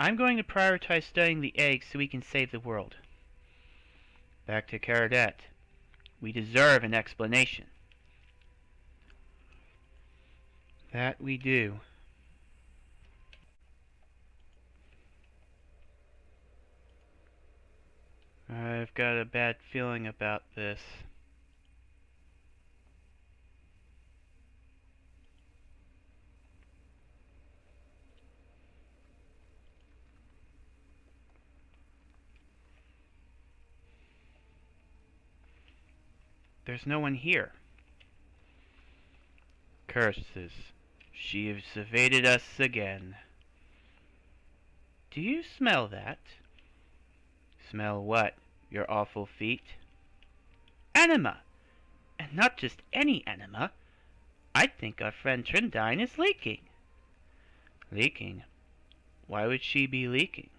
I'm going to prioritize studying the eggs so we can save the world. Back to Caradet. We deserve an explanation. That we do. I've got a bad feeling about this. There's no one here. Curses. She has evaded us again. Do you smell that? Smell what? Your awful feet? Anima! And not just any anima. I think our friend Trindine is leaking. Leaking? Why would she be leaking?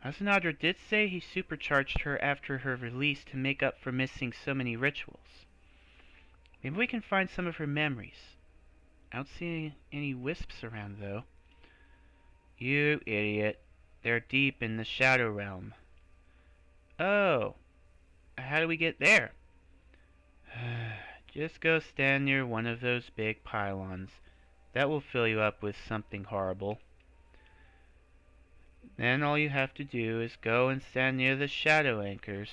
Azzanadra did say he supercharged her after her release to make up for missing so many rituals. Maybe we can find some of her memories. I don't see any wisps around, though. You idiot. They're deep in the Shadow Realm. Oh. How do we get there? Just go stand near one of those big pylons. That will fill you up with something horrible. Then all you have to do is go and stand near the shadow anchors.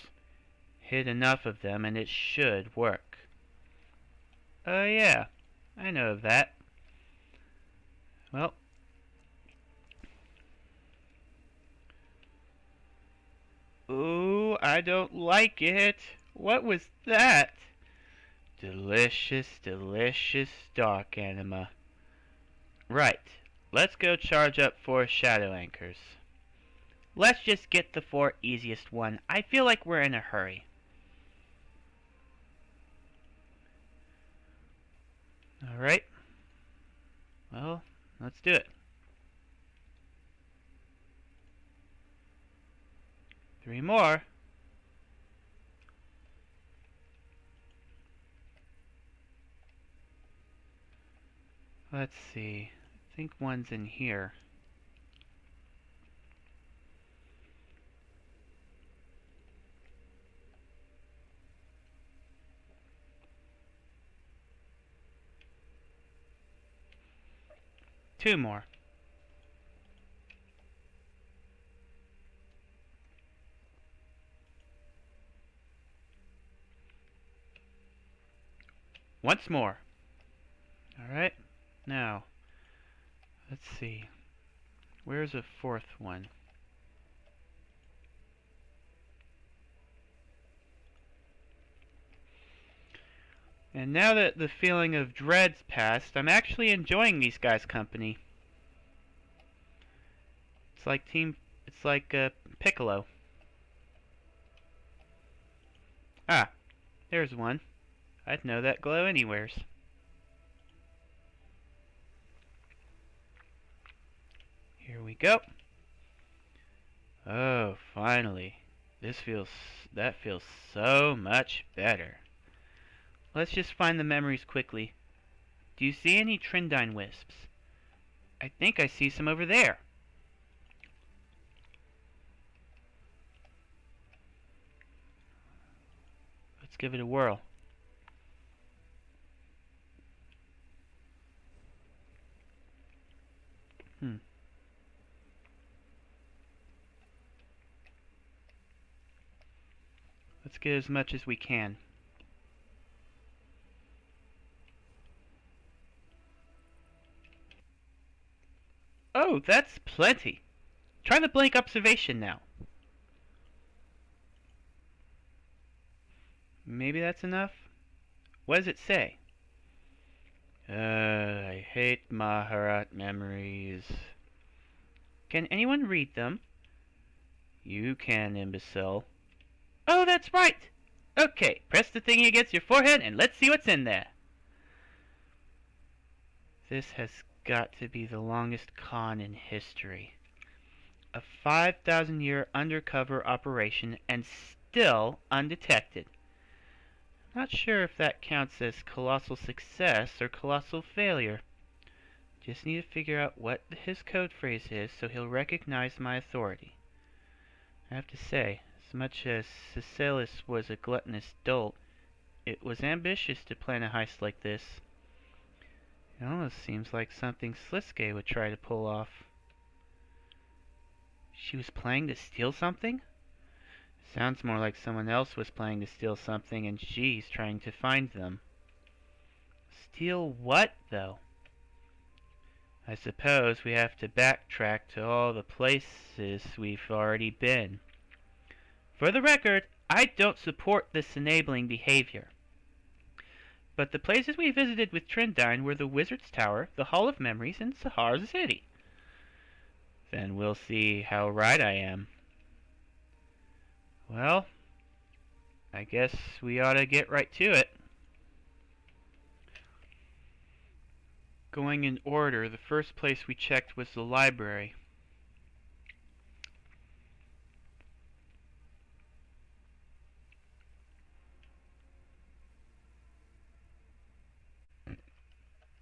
Hit enough of them and it should work. Oh yeah, I know of that. Well. Ooh, I don't like it. What was that? Delicious, delicious dark anima. Right, let's go charge up 4 shadow anchors. Let's just get the 4 easiest one. I feel like we're in a hurry. Alright. Well, let's do it. 3 more. Let's see. I think one's in here. Two more. Once more. Alright. Now, let's see. Where's a 4th one? And now that the feeling of dread's passed, I'm actually enjoying these guys' company. It's like Piccolo. Ah, there's one. I'd know that glow anywheres. Here we go. Oh, finally. That feels so much better. Let's just find the memories quickly. Do you see any Trindine wisps? I think I see some over there. Let's give it a whirl. Let's get as much as we can. Oh, that's plenty. Try the blank observation now. Maybe that's enough? What does it say? I hate Maharat memories. Can anyone read them? You can, imbecile. Oh, that's right! Okay, press the thingy against your forehead and let's see what's in there. This has got to be the longest con in history. A 5,000-year undercover operation and still undetected. Not sure if that counts as colossal success or colossal failure. Just need to figure out what his code phrase is so he'll recognize my authority. I have to say, as much as Cecilis was a gluttonous dolt, it was ambitious to plan a heist like this. It almost seems like something Sliske would try to pull off. She was planning to steal something? Sounds more like someone else was planning to steal something and she's trying to find them. Steal what, though? I suppose we have to backtrack to all the places we've already been. For the record, I don't support this enabling behavior. But the places we visited with Trindine were the Wizard's Tower, the Hall of Memories, and Sahara City. Then we'll see how right I am. Well, I guess we ought to get right to it. Going in order, the first place we checked was the library.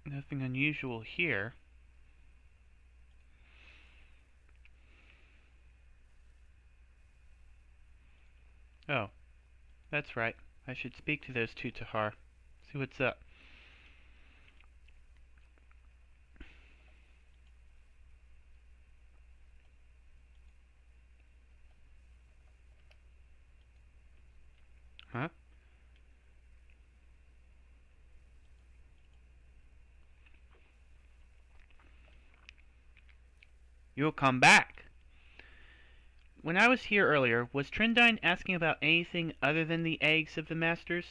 Nothing unusual here. Oh, that's right. I should speak to those two Tahar. See what's up. Huh? You'll come back. When I was here earlier, was Trindine asking about anything other than the eggs of the Masters?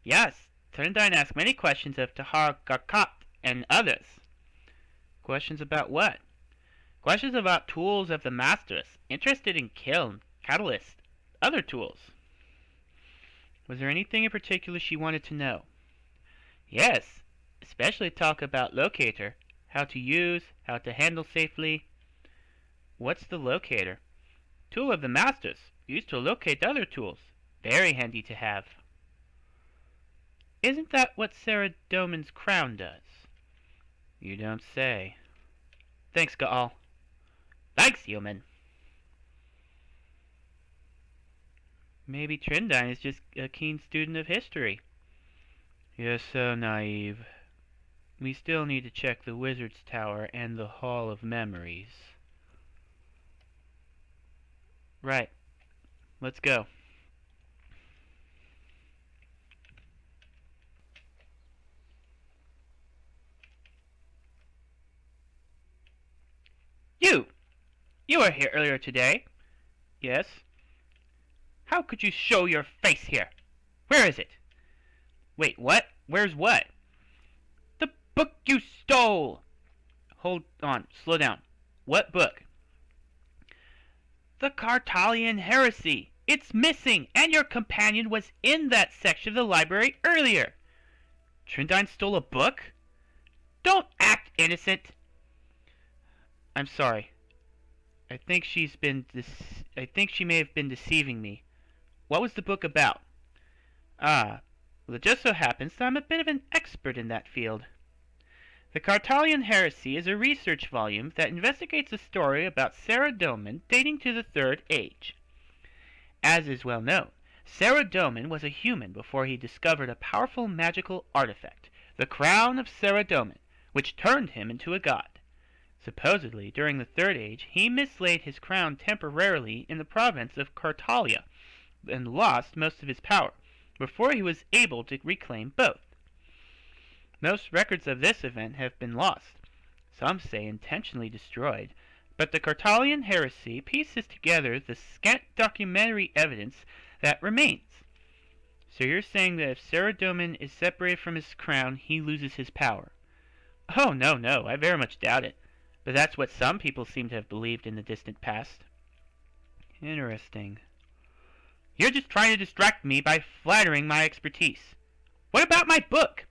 Yes, Trindine asked many questions of Tahar Garkat and others. Questions about what? Questions about tools of the Masters, interested in kiln, catalyst, other tools. Was there anything in particular she wanted to know? Yes, especially talk about locator, how to use, how to handle safely. What's the locator? Tool of the Masters, used to locate other tools. Very handy to have. Isn't that what Sarah Doman's crown does? You don't say. Thanks, Gaal. Thanks, human. Maybe Trindine is just a keen student of history. You're so naive. We still need to check the Wizard's Tower and the Hall of Memories. Right. Let's go. You were here earlier today. Yes. How could you show your face here? Where is it? Wait, what? Where's what? The book you stole! Hold on, slow down. What book? The Cartalian Heresy. It's missing, and your companion was in that section of the library earlier. Trindine stole a book? Don't act innocent. I'm sorry. I think she may have been deceiving me. What was the book about? Ah, well, it just so happens that I'm a bit of an expert in that field. The Cartalian Heresy is a research volume that investigates a story about Sarah Doman dating to the Third Age. As is well known, Sarah Doman was a human before he discovered a powerful magical artifact, the Crown of Sarah Doman, which turned him into a god. Supposedly, during the Third Age, he mislaid his crown temporarily in the province of Cartalia, and lost most of his power, before he was able to reclaim both. Most records of this event have been lost, some say intentionally destroyed, but the Cartalian Heresy pieces together the scant documentary evidence that remains. So you're saying that if Sarah Doman is separated from his crown, he loses his power? Oh, no, I very much doubt it. But that's what some people seem to have believed in the distant past. Interesting. You're just trying to distract me by flattering my expertise. What about my book?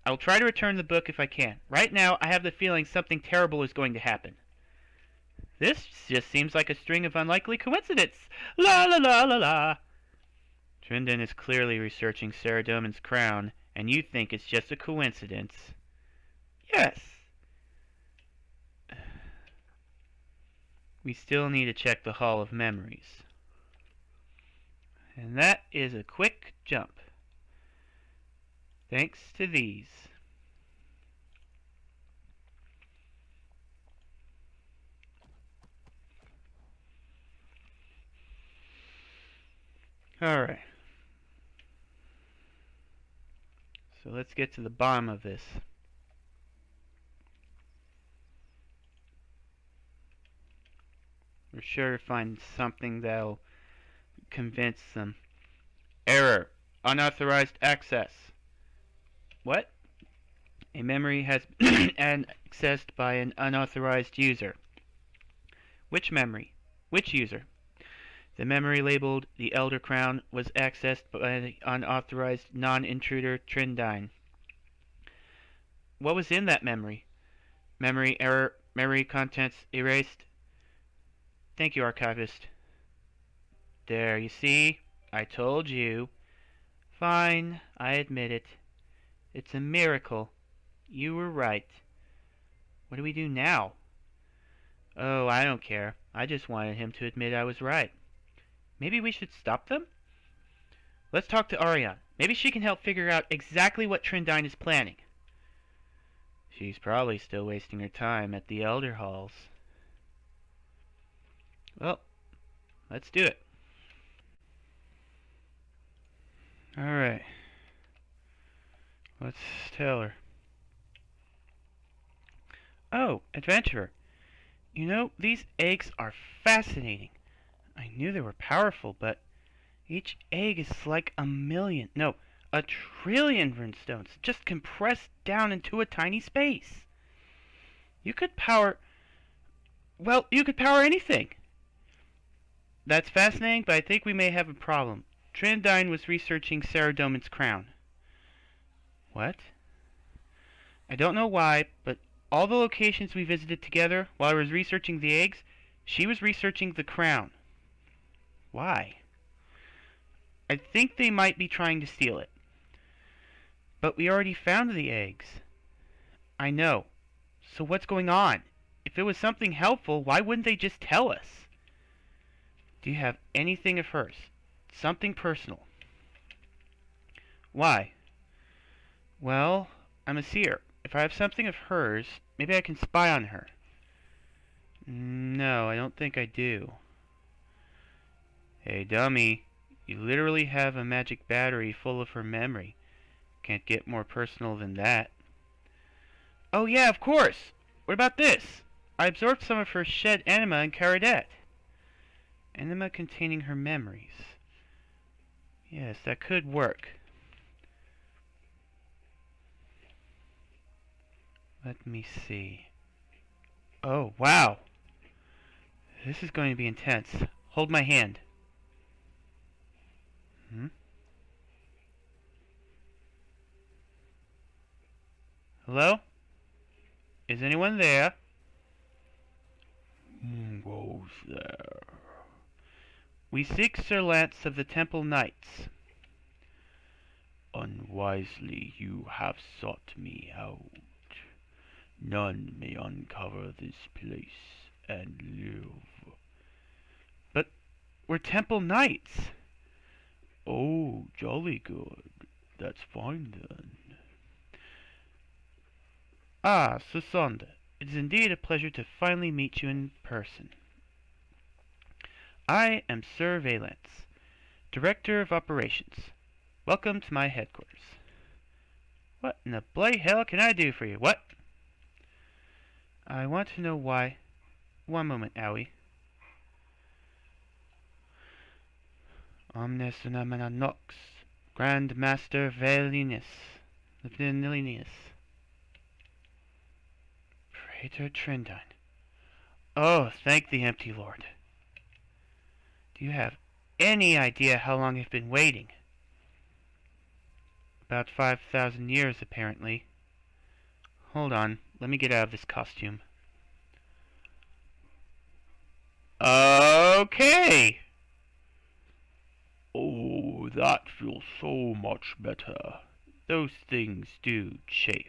I will try to return the book if I can. Right now, I have the feeling something terrible is going to happen. This just seems like a string of unlikely coincidences. La la la la la. Trindine is clearly researching Sarah Doman's crown, and you think it's just a coincidence. Yes, we still need to check the Hall of Memories. And that is a quick jump. Thanks to these. Alright. So let's get to the bottom of this. We're sure to find something that'll convince them. Error. Unauthorized access. What? A memory has been accessed by an unauthorized user. Which memory? Which user? The memory labeled the Elder Crown was accessed by the unauthorized non-intruder Trindine. What was in that memory? Memory error. Memory contents erased. Thank you, Archivist. There, you see? I told you. Fine, I admit it. It's a miracle. You were right. What do we do now? Oh, I don't care. I just wanted him to admit I was right. Maybe we should stop them? Let's talk to Ariane. Maybe she can help figure out exactly what Trindine is planning. She's probably still wasting her time at the Elder Halls. Well, let's do it. Alright. Let's tell her. Oh, adventurer. You know, these eggs are fascinating. I knew they were powerful, but each egg is like a trillion runestones, just compressed down into a tiny space. You could power anything. That's fascinating, but I think we may have a problem. Trindine was researching Saradomin's crown. What? I don't know why, but all the locations we visited together while I was researching the eggs, she was researching the crown. Why? I think they might be trying to steal it. But we already found the eggs. I know. So what's going on? If it was something helpful, why wouldn't they just tell us? Do you have anything of hers? Something personal? Why? Well, I'm a seer. If I have something of hers, maybe I can spy on her. No, I don't think I do. Hey, dummy. You literally have a magic battery full of her memory. Can't get more personal than that. Oh yeah, of course! What about this? I absorbed some of her shed anima in Caradet. Anima containing her memories. Yes, that could work. Let me see. Oh, wow! This is going to be intense. Hold my hand. Hello? Is anyone there? Who goes there? We seek Sir Lance of the Temple Knights. Unwisely you have sought me out. None may uncover this place and live. But we're Temple Knights. Oh, jolly good. That's fine then. Ah, Susanda, it is indeed a pleasure to finally meet you in person. I am Sir Valence, Director of Operations. Welcome to my headquarters. What in the bloody hell can I do for you? What? I want to know why. One moment, Owie. Omnes Unamana Nox, Grand Master Valinus. Praetor Trindine. Oh, thank the Empty Lord. Do you have any idea how long I've been waiting? About 5,000 years, apparently. Hold on, let me get out of this costume. Okay! Oh, that feels so much better. Those things do chafe.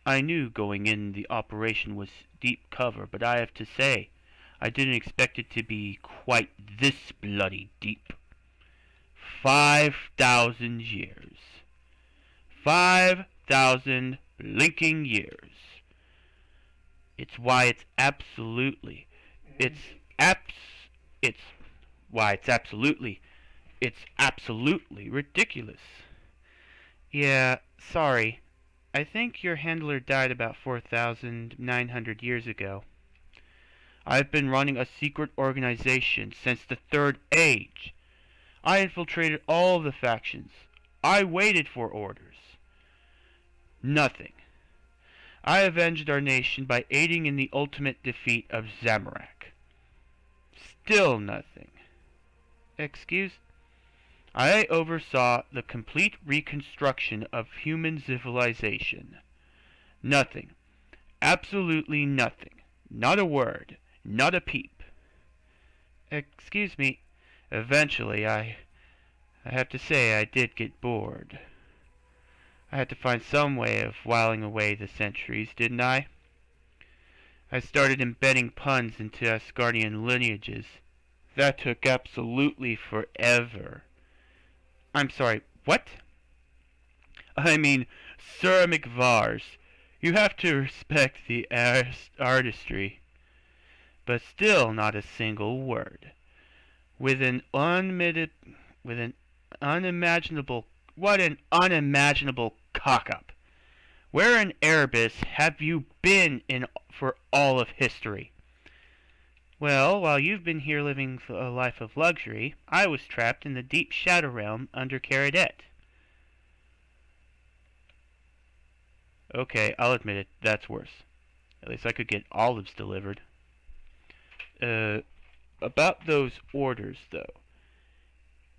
I knew going in the operation was deep cover, but I have to say, I didn't expect it to be quite this bloody deep. 5,000 years. 5,000 blinking years. It's why it's absolutely, it's absolutely ridiculous. Yeah, sorry. I think your handler died about 4,900 years ago. I've been running a secret organization since the Third Age. I infiltrated all of the factions. I waited for orders. Nothing. I avenged our nation by aiding in the ultimate defeat of Zamorak. Still nothing. Excuse? I oversaw the complete reconstruction of human civilization. Nothing. Absolutely nothing. Not a word. Not a peep. Excuse me. Eventually, I have to say I did get bored. I had to find some way of whiling away the centuries, didn't I? I started embedding puns into Asgardian lineages. That took absolutely forever. I'm sorry, what? I mean, Sir McVars, you have to respect the artistry. But still not a single word. With an unimaginable cock-up. Where in Erebus have you been for all of history? Well, while you've been here living a life of luxury, I was trapped in the deep shadow realm under Caradet. Okay, I'll admit it, that's worse. At least I could get olives delivered. About those orders, though.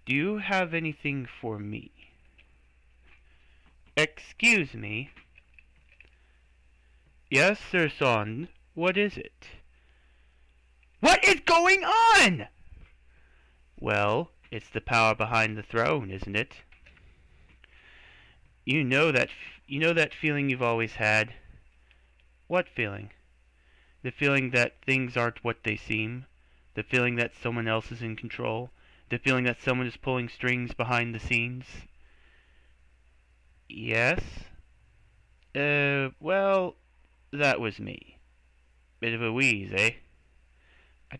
Do you have anything for me? Excuse me? Yes, Sir Son. What is it? What is going on? Well, it's the power behind the throne, isn't it? You know that feeling you've always had. What feeling? The feeling that things aren't what they seem. The feeling that someone else is in control. The feeling that someone is pulling strings behind the scenes. Yes? Well, that was me. Bit of a wheeze, eh? I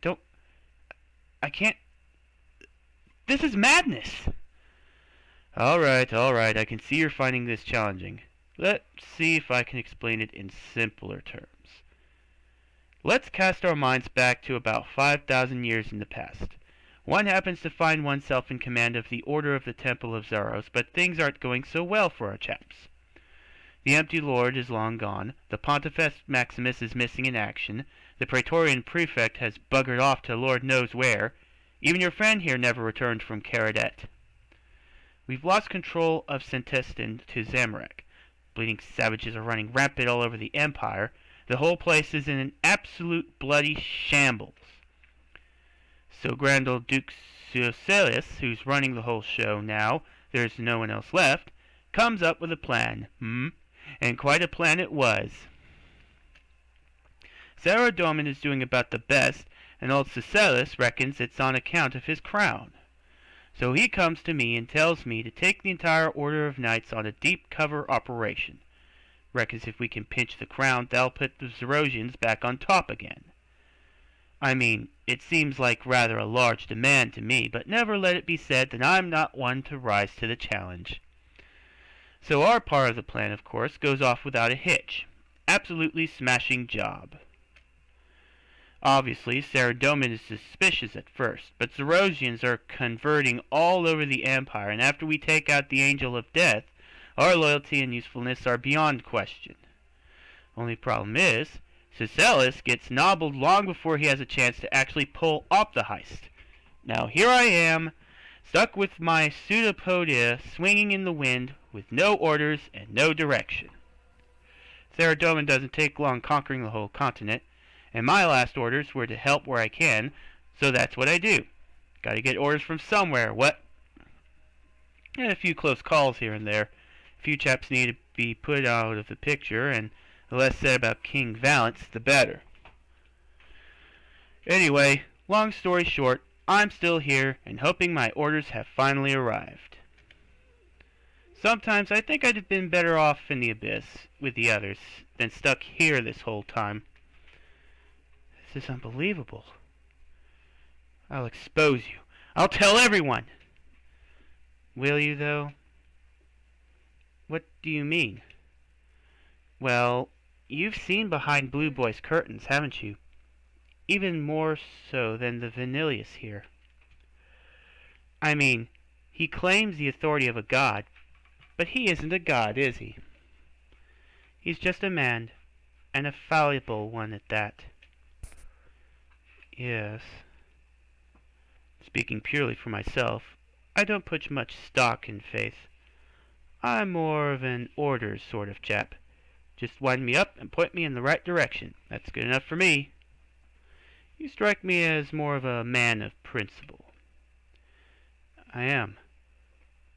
can't... This is madness! Alright, I can see you're finding this challenging. Let's see if I can explain it in simpler terms. Let's cast our minds back to about 5,000 years in the past. One happens to find oneself in command of the Order of the Temple of Zaros, but things aren't going so well for our chaps. The Empty Lord is long gone, the Pontifex Maximus is missing in action, the Praetorian Prefect has buggered off to Lord knows where, even your friend here never returned from Caradet. We've lost control of Centestin to Zamorak. Bleeding savages are running rampant all over the Empire. The whole place is in an absolute bloody shambles. So Grand Old Duke Sucellus, who's running the whole show now, there's no one else left, comes up with a plan. And quite a plan it was. Saradomin is doing about the best, and old Sucellus reckons it's on account of his crown. So he comes to me and tells me to take the entire Order of Knights on a deep cover operation. Reckons if we can pinch the crown, they'll put the Zarosians back on top again. I mean, it seems like rather a large demand to me, but never let it be said that I'm not one to rise to the challenge. So our part of the plan, of course, goes off without a hitch. Absolutely smashing job. Obviously, Saradomin is suspicious at first, but Zarosians are converting all over the Empire, and after we take out the Angel of Death, our loyalty and usefulness are beyond question. Only problem is, Sucellus gets nobbled long before he has a chance to actually pull off the heist. Now here I am, stuck with my pseudopodia swinging in the wind, with no orders and no direction. Saradomin doesn't take long conquering the whole continent, and my last orders were to help where I can, so that's what I do. Gotta get orders from somewhere, what? And a few close calls here and there. A few chaps need to be put out of the picture, and the less said about King Valence, the better. Anyway, long story short, I'm still here and hoping my orders have finally arrived. Sometimes I think I'd have been better off in the abyss with the others than stuck here this whole time. This is unbelievable. I'll expose you. I'll tell everyone. Will you, though? What do you mean? Well, you've seen behind Blue Boy's curtains, haven't you? Even more so than the Vanillius here. I mean, he claims the authority of a god, but he isn't a god, is he? He's just a man, and a fallible one at that. Yes. Speaking purely for myself, I don't put much stock in faith. I'm more of an orders sort of chap. Just wind me up and point me in the right direction. That's good enough for me. You strike me as more of a man of principle. I am.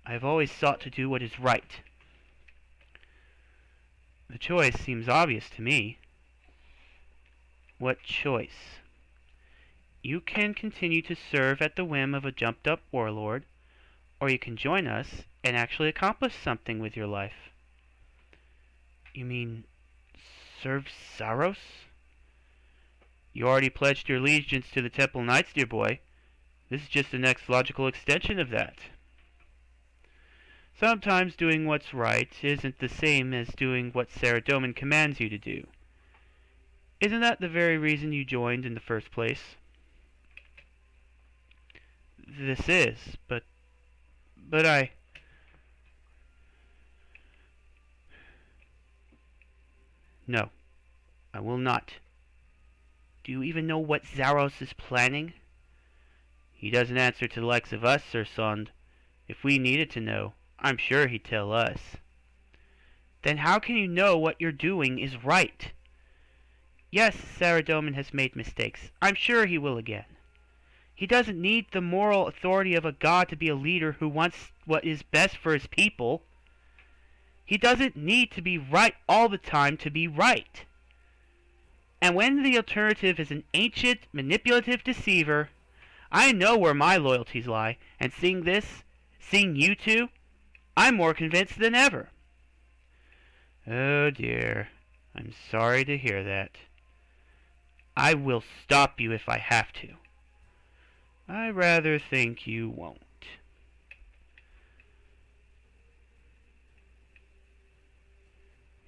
I have always sought to do what is right. The choice seems obvious to me. What choice? You can continue to serve at the whim of a jumped-up warlord, or you can join us and actually accomplish something with your life. You mean serve Saros? You already pledged your allegiance to the Temple Knights, dear boy. This is just the next logical extension of that. Sometimes doing what's right isn't the same as doing what Saradomin commands you to do. Isn't that the very reason you joined in the first place? This is, but I... No, I will not. Do you even know what Zaros is planning? He doesn't answer to the likes of us, Sir Sond. If we needed to know, I'm sure he'd tell us. Then how can you know what you're doing is right? Yes, Saradomin has made mistakes. I'm sure he will again. He doesn't need the moral authority of a god to be a leader who wants what is best for his people. He doesn't need to be right all the time to be right. And when the alternative is an ancient, manipulative deceiver, I know where my loyalties lie, and seeing this, seeing you two, I'm more convinced than ever. Oh dear, I'm sorry to hear that. I will stop you if I have to. I rather think you won't.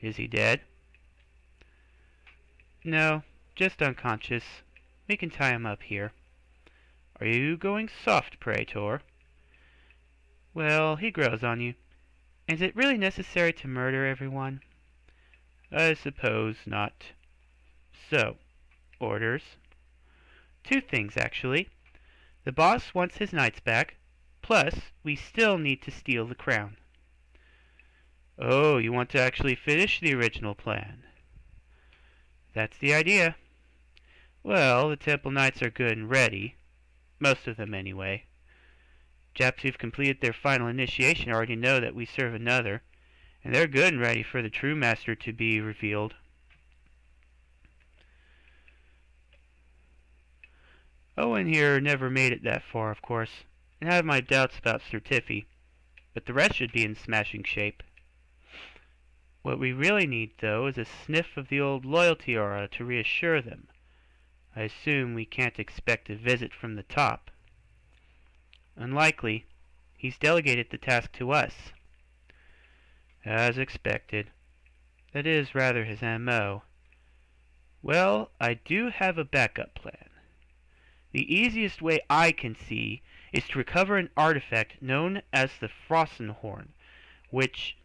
Is he dead? No, just unconscious. We can tie him up here. Are you going soft, Praetor? Well, he grows on you. Is it really necessary to murder everyone? I suppose not. So, orders? Two things, actually. The boss wants his knights back, plus we still need to steal the crown. Oh, you want to actually finish the original plan? That's the idea. Well, the Temple Knights are good and ready. Most of them, anyway. Japs who've completed their final initiation already know that we serve another, and they're good and ready for the true master to be revealed. Owen here never made it that far, of course, and I have my doubts about Sir Tiffy, but the rest should be in smashing shape. What we really need, though, is a sniff of the old loyalty aura to reassure them. I assume we can't expect a visit from the top. Unlikely. He's delegated the task to us. As expected. That is rather his M.O. Well, I do have a backup plan. The easiest way I can see is to recover an artifact known as the Frossenhorn, which,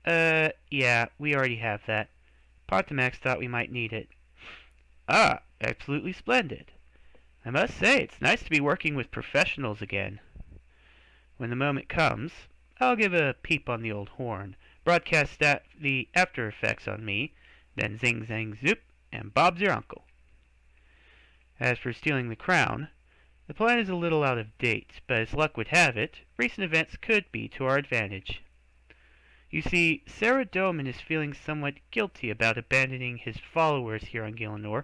yeah, we already have that. Partamax thought we might need it. Ah, absolutely splendid. I must say, it's nice to be working with professionals again. When the moment comes, I'll give a peep on the old horn, broadcast the after effects on me, then zing zang zoop, and Bob's your uncle. As for stealing the crown, the plan is a little out of date, but as luck would have it, recent events could be to our advantage. You see, Saradomin is feeling somewhat guilty about abandoning his followers here on Gielinor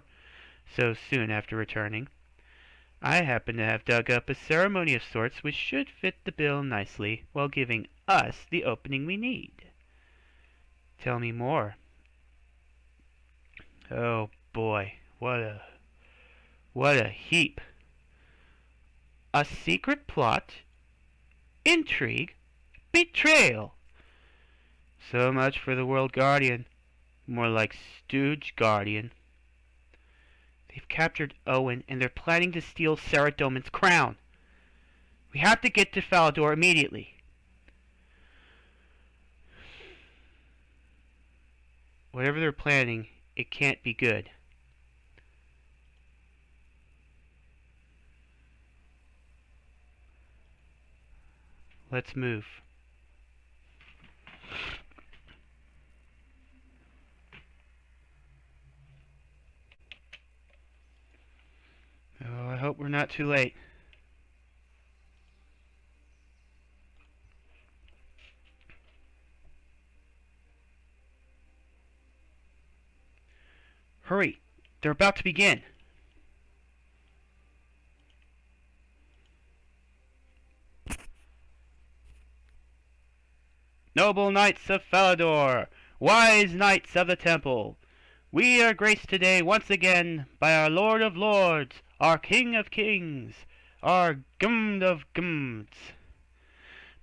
so soon after returning. I happen to have dug up a ceremony of sorts which should fit the bill nicely while giving us the opening we need. Tell me more. Oh boy, what a heap. A secret plot, intrigue, betrayal. So much for the World Guardian. More like Stooge Guardian. They've captured Owen and they're planning to steal Saradomin's crown. We have to get to Falador immediately. Whatever they're planning, it can't be good. Let's move. Oh, I hope we're not too late. Hurry! They're about to begin! Noble knights of Falador, wise knights of the temple, we are graced today once again by our Lord of Lords, our King of Kings, our Gumd of Gumds.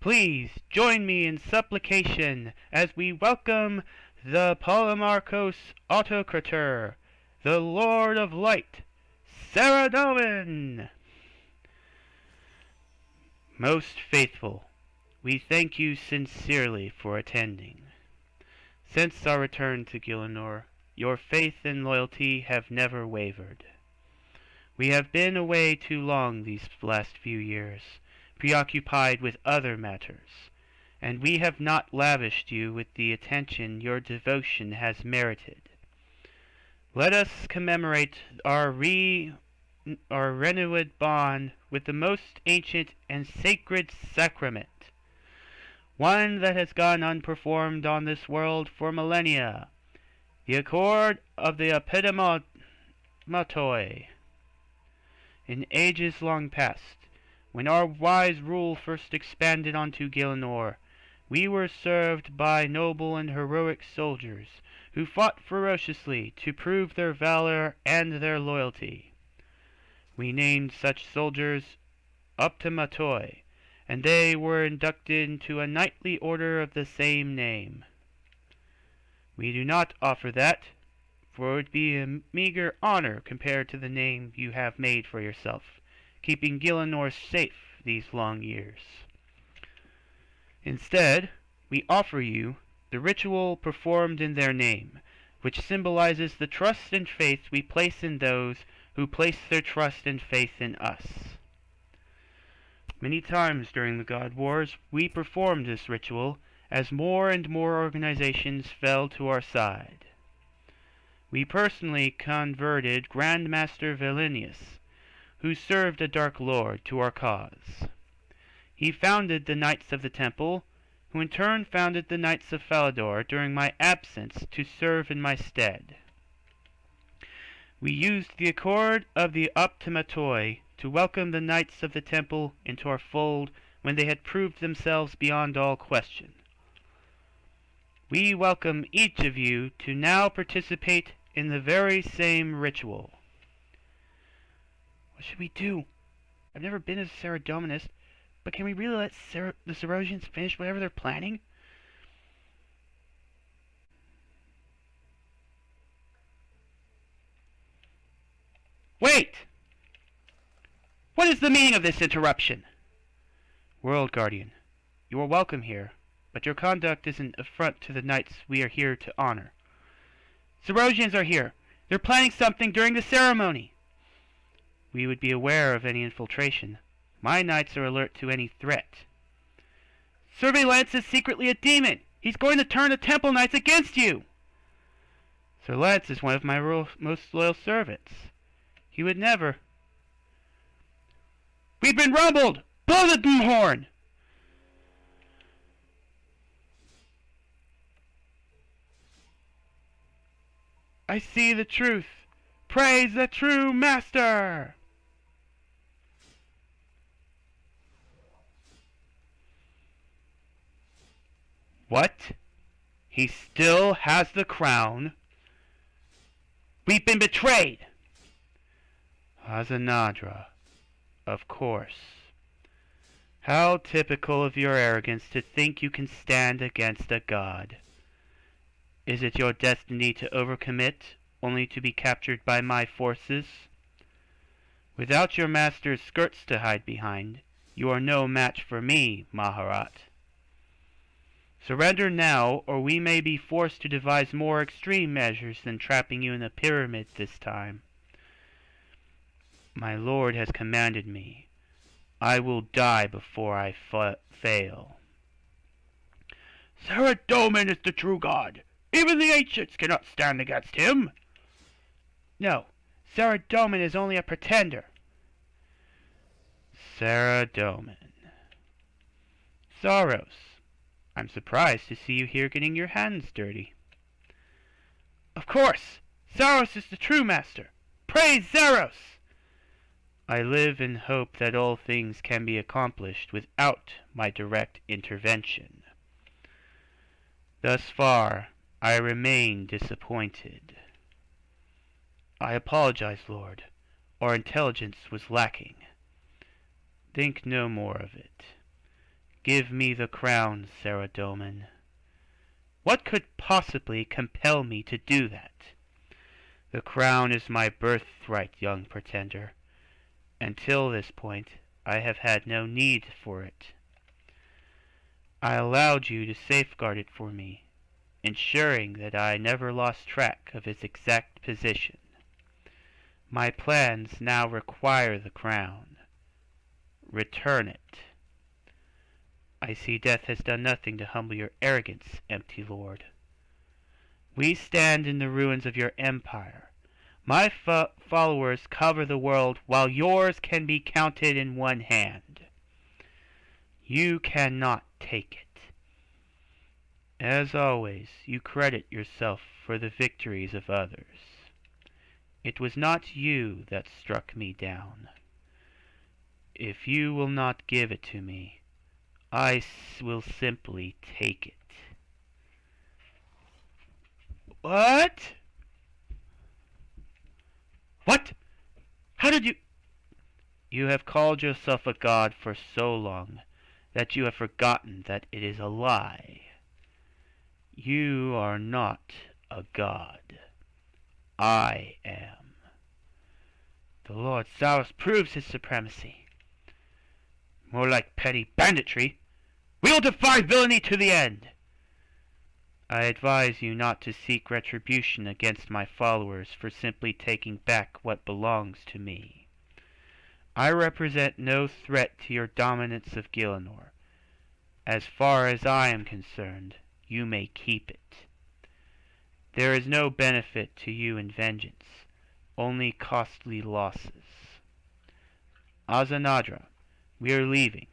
Please join me in supplication as we welcome the Polemarchos Autocrator, the Lord of Light, Saradomin. Most faithful, we thank you sincerely for attending. Since our return to Gielinor, your faith and loyalty have never wavered. We have been away too long these last few years, preoccupied with other matters, and we have not lavished you with the attention your devotion has merited. Let us commemorate our renewed bond with the most ancient and sacred sacrament, one that has gone unperformed on this world for millennia, the accord of the Epidamatoi. In ages long past, when our wise rule first expanded onto Gielinor, we were served by noble and heroic soldiers who fought ferociously to prove their valor and their loyalty. We named such soldiers Optimatoi, and they were inducted into a knightly order of the same name. We do not offer that, for it would be a meager honor compared to the name you have made for yourself, keeping Gielinor safe these long years. Instead, we offer you the ritual performed in their name, which symbolizes the trust and faith we place in those who place their trust and faith in us. Many times during the God Wars, we performed this ritual as more and more organizations fell to our side. We personally converted Grandmaster Valenius, who served a Dark Lord, to our cause. He founded the Knights of the Temple, who in turn founded the Knights of Falador during my absence to serve in my stead. We used the accord of the Optimatoi to welcome the Knights of the Temple into our fold when they had proved themselves beyond all question. We welcome each of you to now participate in the very same ritual. What should we do? I've never been a Saradominist, but can we really let the Cerosians finish whatever they're planning? Wait! What is the meaning of this interruption? World Guardian, you are welcome here, but your conduct is an affront to the knights we are here to honor. Cerosians are here. They're planning something during the ceremony. We would be aware of any infiltration. My knights are alert to any threat. Lance is secretly a demon. He's going to turn the Temple Knights against you. Sir Lance is one of my most loyal servants. He would never. We've been rumbled! Blow the doom horn! I see the truth. Praise the true master! What? He still has the crown? We've been betrayed! Azzanadra, of course. How typical of your arrogance to think you can stand against a god. Is it your destiny to overcommit, only to be captured by my forces? Without your master's skirts to hide behind, you are no match for me, Maharat. Surrender now, or we may be forced to devise more extreme measures than trapping you in a pyramid this time. My lord has commanded me. I will die before I fail. Saradomin is the true god. Even the ancients cannot stand against him. No, Saradomin is only a pretender. Saradomin. Zaros, I'm surprised to see you here getting your hands dirty. Of course! Zaros is the true master! Praise Zaros! I live in hope that all things can be accomplished without my direct intervention. Thus far, I remain disappointed. I apologize, Lord. Our intelligence was lacking. Think no more of it. Give me the crown, Saradomin. What could possibly compel me to do that? The crown is my birthright, young pretender. Until this point, I have had no need for it. I allowed you to safeguard it for me, ensuring that I never lost track of its exact position. My plans now require the crown. Return it. I see death has done nothing to humble your arrogance, empty lord. We stand in the ruins of your empire. My followers cover the world, while yours can be counted in one hand. You cannot take it. As always, you credit yourself for the victories of others. It was not you that struck me down. If you will not give it to me, I will simply take it. What? What? How did you... You have called yourself a god for so long that you have forgotten that it is a lie. You are not a god. I am. The Lord Zaros proves his supremacy. More like petty banditry. We will defy villainy to the end. I advise you not to seek retribution against my followers for simply taking back what belongs to me. I represent no threat to your dominance of Gielinor. As far as I am concerned, you may keep it. There is no benefit to you in vengeance, only costly losses. Azzanadra, we are leaving.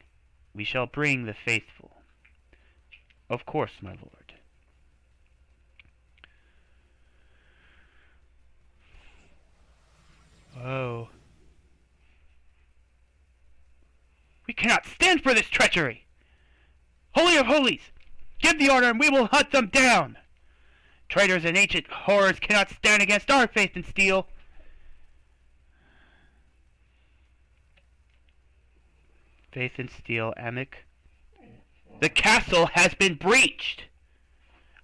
We shall bring the faithful. Of course, my lord. Oh. We cannot stand for this treachery! Holy of Holies! Give the order and we will hunt them down! Traitors and ancient horrors cannot stand against our faith and steel! Faith and steel, Amic. The castle has been breached!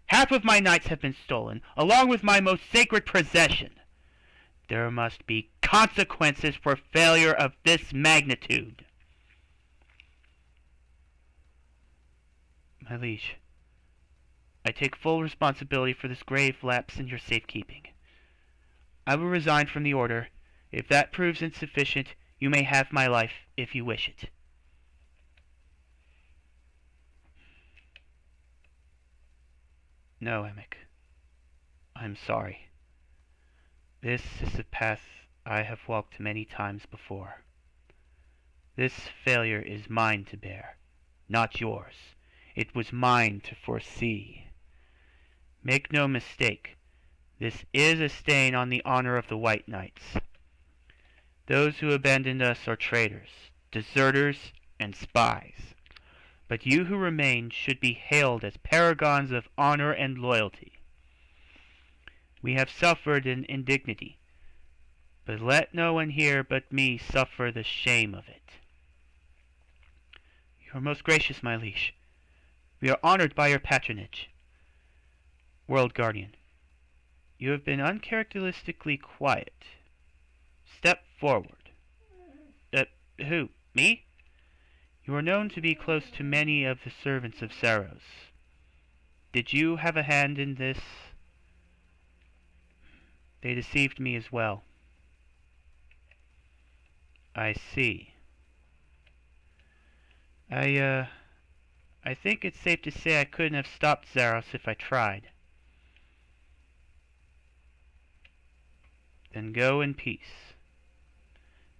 Half of my knights have been stolen, along with my most sacred possession. There must be consequences for failure of this magnitude. My liege, I take full responsibility for this grave lapse in your safekeeping. I will resign from the order. If that proves insufficient, you may have my life if you wish it. No, Amic. I'm sorry. This is a path I have walked many times before. This failure is mine to bear, not yours. It was mine to foresee. Make no mistake, this is a stain on the honor of the White Knights. Those who abandoned us are traitors, deserters, and spies. But you who remain should be hailed as paragons of honor and loyalty. We have suffered an indignity, but let no one here but me suffer the shame of it. You are most gracious, my liege. We are honored by your patronage. World Guardian, you have been uncharacteristically quiet. Step forward. Who? Me? You are known to be close to many of the servants of Saros. Did you have a hand in this? They deceived me as well. I see. I think it's safe to say I couldn't have stopped Zaros if I tried. Then go in peace.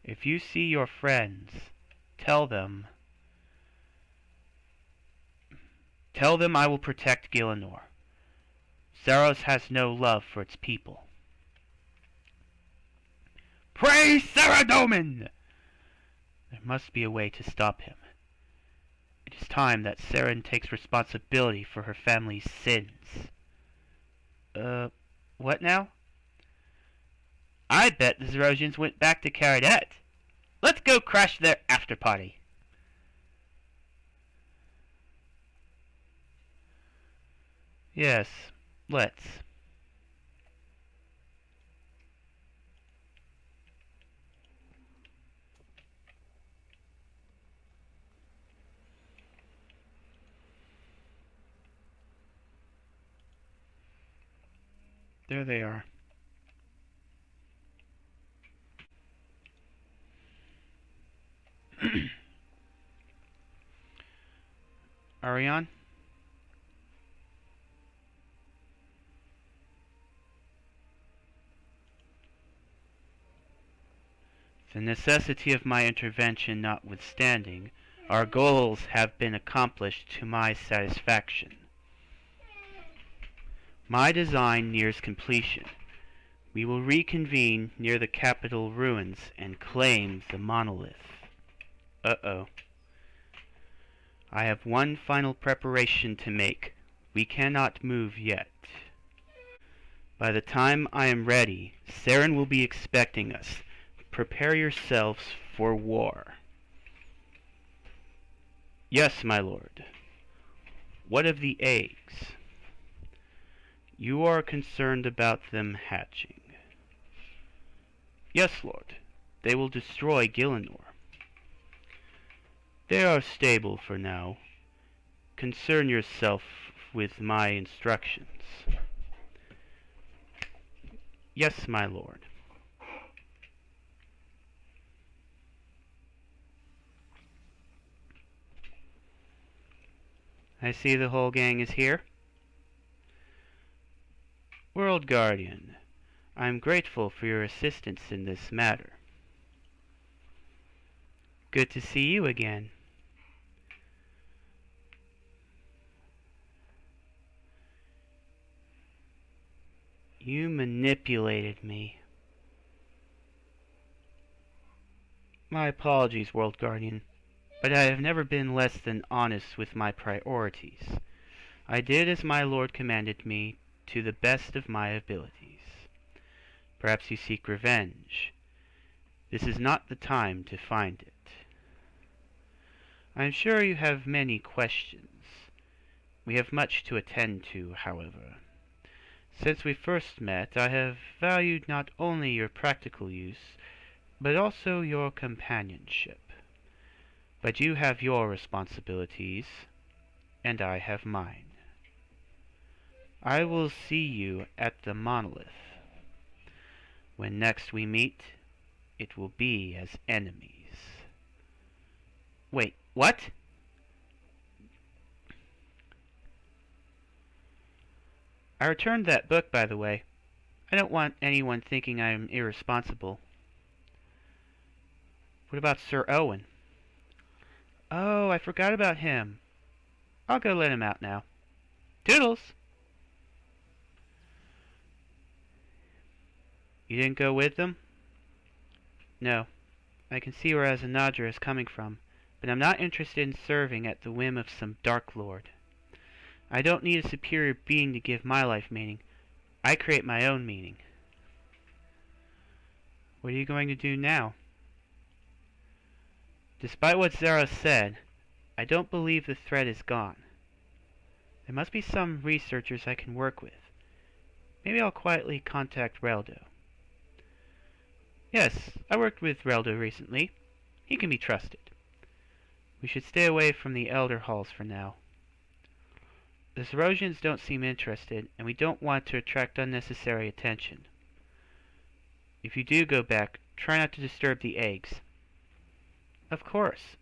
If you see your friends, tell them I will protect Gielinor. Zaros has no love for its people. Praise Saradomin! There must be a way to stop him. It is time that Saren takes responsibility for her family's sins. What now? I bet the Zerosians went back to Caradet. Let's go crash their after-party. Yes, let's. There they are. Ariane? The necessity of my intervention notwithstanding, our goals have been accomplished to my satisfaction. My design nears completion. We will reconvene near the capital ruins and claim the monolith. Uh-oh. I have one final preparation to make. We cannot move yet. By the time I am ready, Saren will be expecting us. Prepare yourselves for war. Yes, my lord. What of the eggs? You are concerned about them hatching. Yes, lord. They will destroy Gielinor. They are stable for now. Concern yourself with my instructions. Yes, my lord. I see the whole gang is here. World Guardian, I am grateful for your assistance in this matter. Good to see you again. You manipulated me. My apologies, World Guardian, but I have never been less than honest with my priorities. I did as my lord commanded me to the best of my abilities. Perhaps you seek revenge. This is not the time to find it. I am sure you have many questions. We have much to attend to, however. Since we first met, I have valued not only your practical use, but also your companionship. But you have your responsibilities, and I have mine. I will see you at the monolith. When next we meet, it will be as enemies. Wait, what? I returned that book, by the way. I don't want anyone thinking I am irresponsible. What about Sir Owen? Oh, I forgot about him. I'll go let him out now. Toodles! You didn't go with them? No. I can see where Azzanadra is coming from, but I'm not interested in serving at the whim of some Dark Lord. I don't need a superior being to give my life meaning. I create my own meaning. What are you going to do now? Despite what Zara said, I don't believe the threat is gone. There must be some researchers I can work with. Maybe I'll quietly contact Reldo. Yes, I worked with Reldo recently. He can be trusted. We should stay away from the Elder Halls for now. The Zerosians don't seem interested, and we don't want to attract unnecessary attention. If you do go back, try not to disturb the eggs. Of course.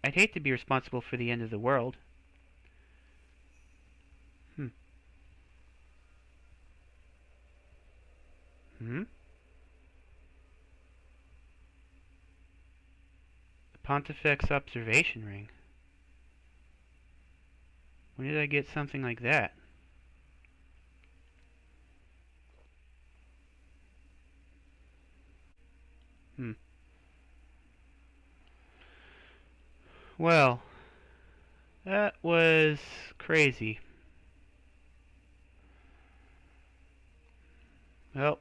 I'd hate to be responsible for the end of the world. The Pontifex observation ring. When did I get something like that? Well, that was crazy. Well,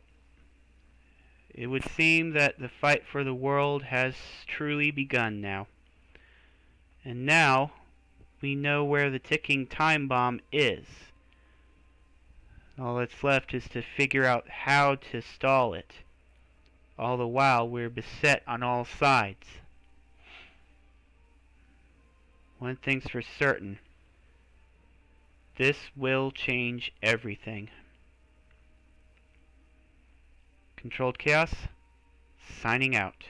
it would seem that the fight for the world has truly begun now. And now, we know where the ticking time bomb is. All that's left is to figure out how to stall it. All the while, we're beset on all sides. One thing's for certain. This will change everything. Controlled Chaos, signing out.